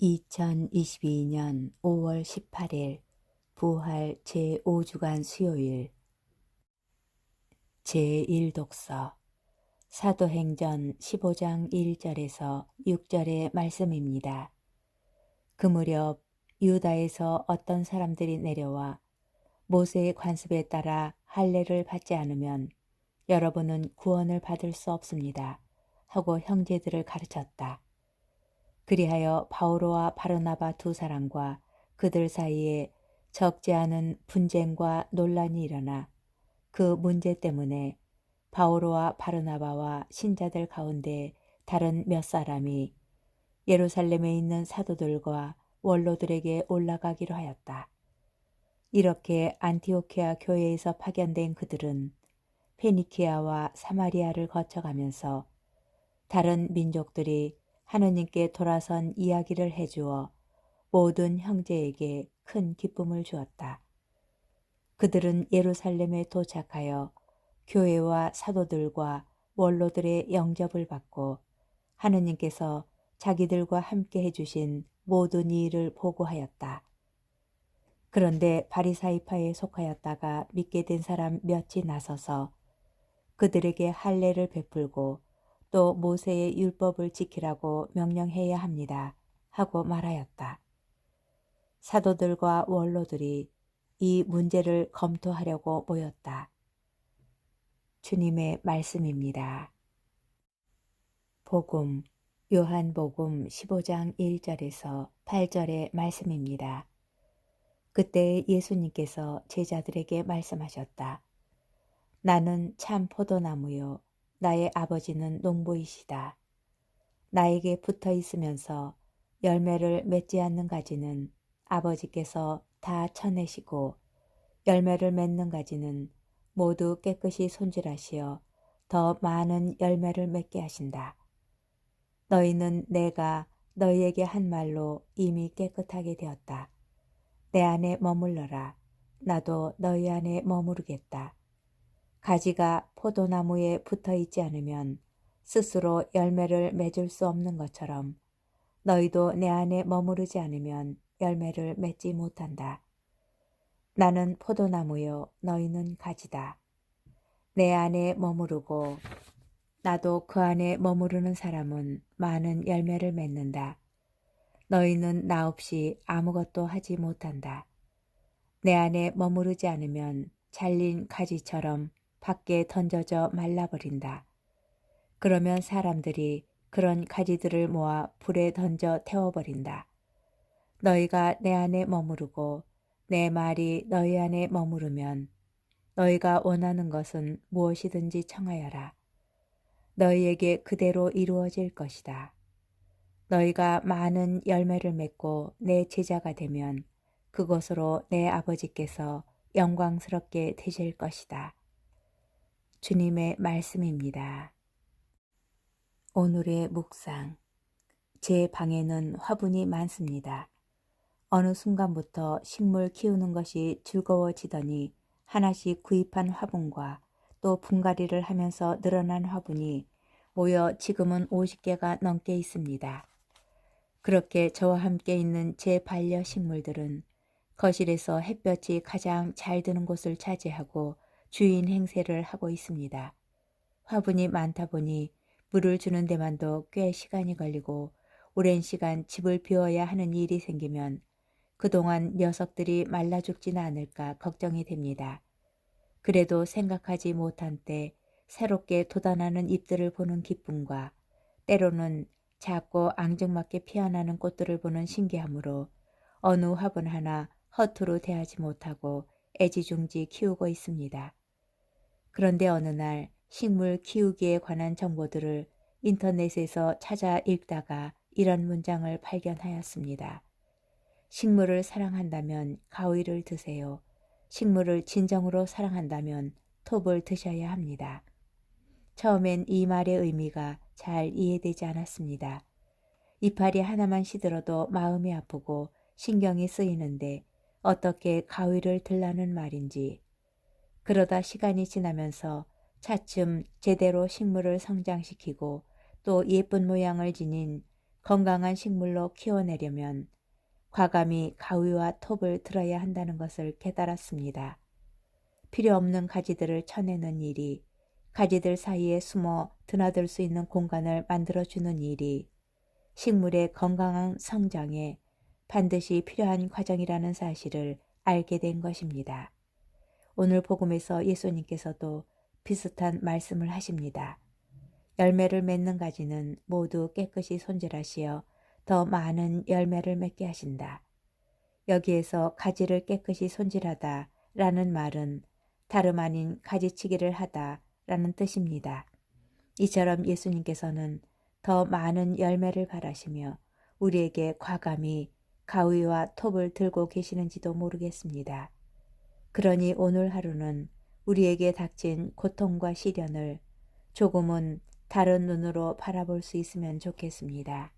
2022년 5월 18일 부활 제5주간 수요일 제1독서 사도행전 15장 1절에서 6절의 말씀입니다. 그 무렵 유다에서 어떤 사람들이 내려와 모세의 관습에 따라 할례를 받지 않으면 여러분은 구원을 받을 수 없습니다 하고 형제들을 가르쳤다. 그리하여 바오로와 바르나바 두 사람과 그들 사이에 적지 않은 분쟁과 논란이 일어나 그 문제 때문에 바오로와 바르나바와 신자들 가운데 다른 몇 사람이 예루살렘에 있는 사도들과 원로들에게 올라가기로 하였다. 이렇게 안티오키아 교회에서 파견된 그들은 페니키아와 사마리아를 거쳐가면서 다른 민족들이 하느님께 돌아선 이야기를 해주어 모든 형제에게 큰 기쁨을 주었다. 그들은 예루살렘에 도착하여 교회와 사도들과 원로들의 영접을 받고 하느님께서 자기들과 함께 해주신 모든 일을 보고하였다. 그런데 바리사이파에 속하였다가 믿게 된 사람 몇이 나서서 그들에게 할례를 베풀고 또 모세의 율법을 지키라고 명령해야 합니다 하고 말하였다. 사도들과 원로들이 이 문제를 검토하려고 모였다. 주님의 말씀입니다. 복음 요한복음 15장 1절에서 8절의 말씀입니다. 그때 예수님께서 제자들에게 말씀하셨다. 나는 참 포도나무요 나의 아버지는 농부이시다. 나에게 붙어 있으면서 열매를 맺지 않는 가지는 아버지께서 다 쳐내시고 열매를 맺는 가지는 모두 깨끗이 손질하시어 더 많은 열매를 맺게 하신다. 너희는 내가 너희에게 한 말로 이미 깨끗하게 되었다. 내 안에 머물러라. 나도 너희 안에 머무르겠다. 가지가 포도나무에 붙어 있지 않으면 스스로 열매를 맺을 수 없는 것처럼 너희도 내 안에 머무르지 않으면 열매를 맺지 못한다. 나는 포도나무요 너희는 가지다. 내 안에 머무르고 나도 그 안에 머무르는 사람은 많은 열매를 맺는다. 너희는 나 없이 아무것도 하지 못한다. 내 안에 머무르지 않으면 잘린 가지처럼 밖에 던져져 말라버린다. 그러면 사람들이 그런 가지들을 모아 불에 던져 태워버린다. 너희가 내 안에 머무르고 내 말이 너희 안에 머무르면 너희가 원하는 것은 무엇이든지 청하여라. 너희에게 그대로 이루어질 것이다. 너희가 많은 열매를 맺고 내 제자가 되면 그것으로 내 아버지께서 영광스럽게 되실 것이다. 주님의 말씀입니다. 오늘의 묵상. 제 방에는 화분이 많습니다. 어느 순간부터 식물 키우는 것이 즐거워지더니 하나씩 구입한 화분과 또 분갈이를 하면서 늘어난 화분이 모여 지금은 50개가 넘게 있습니다. 그렇게 저와 함께 있는 제 반려식물들은 거실에서 햇볕이 가장 잘 드는 곳을 차지하고 주인 행세를 하고 있습니다. 화분이 많다 보니 물을 주는 데만도 꽤 시간이 걸리고 오랜 시간 집을 비워야 하는 일이 생기면 그동안 녀석들이 말라 죽지는 않을까 걱정이 됩니다. 그래도 생각하지 못한 때 새롭게 돋아나는 잎들을 보는 기쁨과 때로는 작고 앙증맞게 피어나는 꽃들을 보는 신기함으로 어느 화분 하나 허투루 대하지 못하고 애지중지 키우고 있습니다. 그런데 어느 날 식물 키우기에 관한 정보들을 인터넷에서 찾아 읽다가 이런 문장을 발견하였습니다. 식물을 사랑한다면 가위를 드세요. 식물을 진정으로 사랑한다면 톱을 드셔야 합니다. 처음엔 이 말의 의미가 잘 이해되지 않았습니다. 이파리 하나만 시들어도 마음이 아프고 신경이 쓰이는데 어떻게 가위를 들라는 말인지. 그러다 시간이 지나면서 차츰 제대로 식물을 성장시키고 또 예쁜 모양을 지닌 건강한 식물로 키워내려면 과감히 가위와 톱을 들어야 한다는 것을 깨달았습니다. 필요 없는 가지들을 쳐내는 일이, 가지들 사이에 숨어 드나들 수 있는 공간을 만들어주는 일이 식물의 건강한 성장에 반드시 필요한 과정이라는 사실을 알게 된 것입니다. 오늘 복음에서 예수님께서도 비슷한 말씀을 하십니다. 열매를 맺는 가지는 모두 깨끗이 손질하시어 더 많은 열매를 맺게 하신다. 여기에서 가지를 깨끗이 손질하다 라는 말은 다름 아닌 가지치기를 하다 라는 뜻입니다. 이처럼 예수님께서는 더 많은 열매를 바라시며 우리에게 과감히 가위와 톱을 들고 계시는지도 모르겠습니다. 그러니 오늘 하루는 우리에게 닥친 고통과 시련을 조금은 다른 눈으로 바라볼 수 있으면 좋겠습니다.